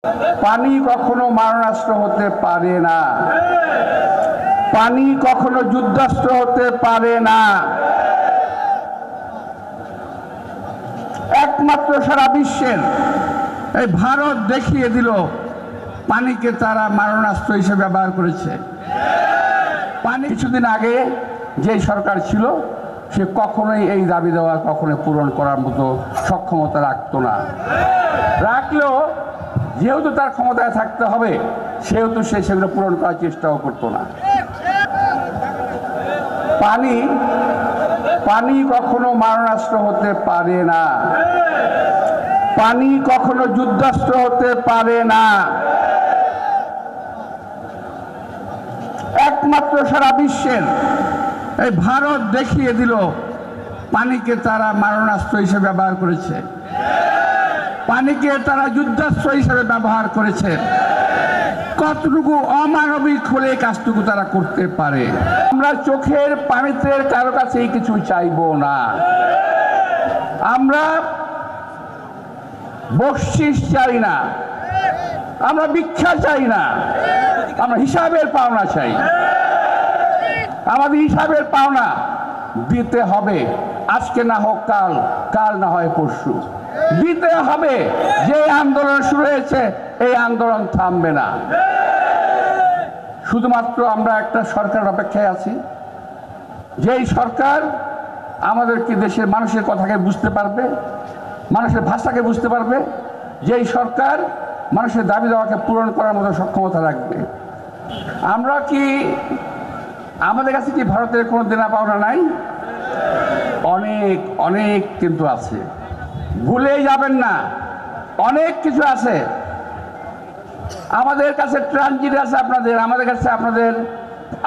পানি কখনো মারণাস্ত্র হতে পারে না, পানি কখনো যুদ্ধাস্ত্র হতে পারে না। একমাত্র সারা বিশ্বের এই ভারত দেখিয়ে দিল পানিকে তারা মারণাস্ত্র হিসেবে ব্যবহার করেছে। পানি কিছুদিন আগে যে সরকার ছিল সে কখনোই এই দাবি দেওয়া কখনোই পূরণ করার মতো সক্ষমতা রাখতো না। রাখলেও যেহেতু তার ক্ষমতায় থাকতে হবে সেহেতু সে সেগুলো পূরণ করার চেষ্টাও করতো না। পানি পানি কখনো মারণাস্ত্র হতে পারে না, পানি কখনো যুদ্ধাস্ত্র হতে পারে না। একমাত্র সারা বিশ্বের এই ভারত দেখিয়ে দিল পানিকে তারা মারণাস্ত্র হিসেবে ব্যবহার করেছে, পানিকে তারা যুদ্ধাস্ত্র হিসেবে ব্যবহার করেছে। কতটুকু অমানবিক হলে কাজটুকু তারা করতে পারে। আমরা চোখের পানিতে কারো কাছেই কিছু চাইবো না, আমরা বকশিশ চাই না, আমরা ভিক্ষা চাই না, আমরা হিসাবের পাওনা চাই। আমাদের হিসাবের পাওনা দিতে হবে, আজকে না হোক কাল, কাল না হয় পরশু দিতে হবে। যে আন্দোলন শুরু হয়েছে এই আন্দোলন থামবে না। শুধুমাত্র আমরা একটা সরকারের অপেক্ষায় আছি, যেই সরকার আমাদেরকে দেশের মানুষের কথাকে বুঝতে পারবে, মানুষের ভাষাকে বুঝতে পারবে, যেই সরকার মানুষের দাবি দেওয়াকে পূরণ করার মতো সক্ষমতা রাখবে। আমরা কি আমাদের কাছে কি ভারতের কোনো দেনা পাওনা নাই? অনেক অনেক কিন্তু আছে, ভুলেই যাবেন না, অনেক কিছু আছে। আমাদের কাছে ট্রানজিট আছে আপনাদের, আমাদের কাছে আপনাদের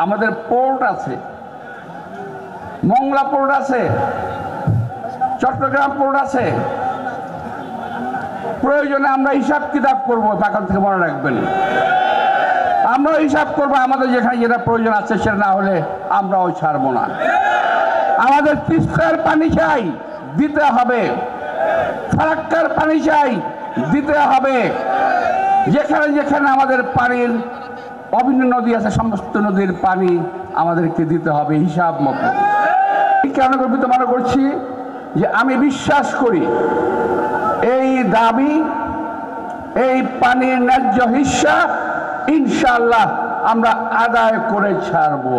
আমাদের পোর্ট আছে, মংলা পোর্ট আছে, চট্টগ্রাম পোর্ট আছে। প্রয়োজনে আমরা হিসাব কিতাব করবো, এখন থেকে মনে রাখবেন। আমরাও হিসাব করবো, আমাদের যেখানে যেটা প্রয়োজন আছে সেটা না হলে আমরাও ছাড়বো না। আমাদের তিস্তার পানি চাই, দিতে হবে। ফারাক্কার পানি চাই, দিতে হবে। যেখানে যেখানে আমাদের পানির অভিন্ন নদী আছে সমস্ত নদীর পানি আমাদেরকে দিতে হবে হিসাব মতো। কেন গর্বিত মনে করছি যে আমি বিশ্বাস করি এই দাবি, এই পানির ন্যায্য হিস্সা ইনশাআল্লাহ আমরা আদায় করে ছাড়বো।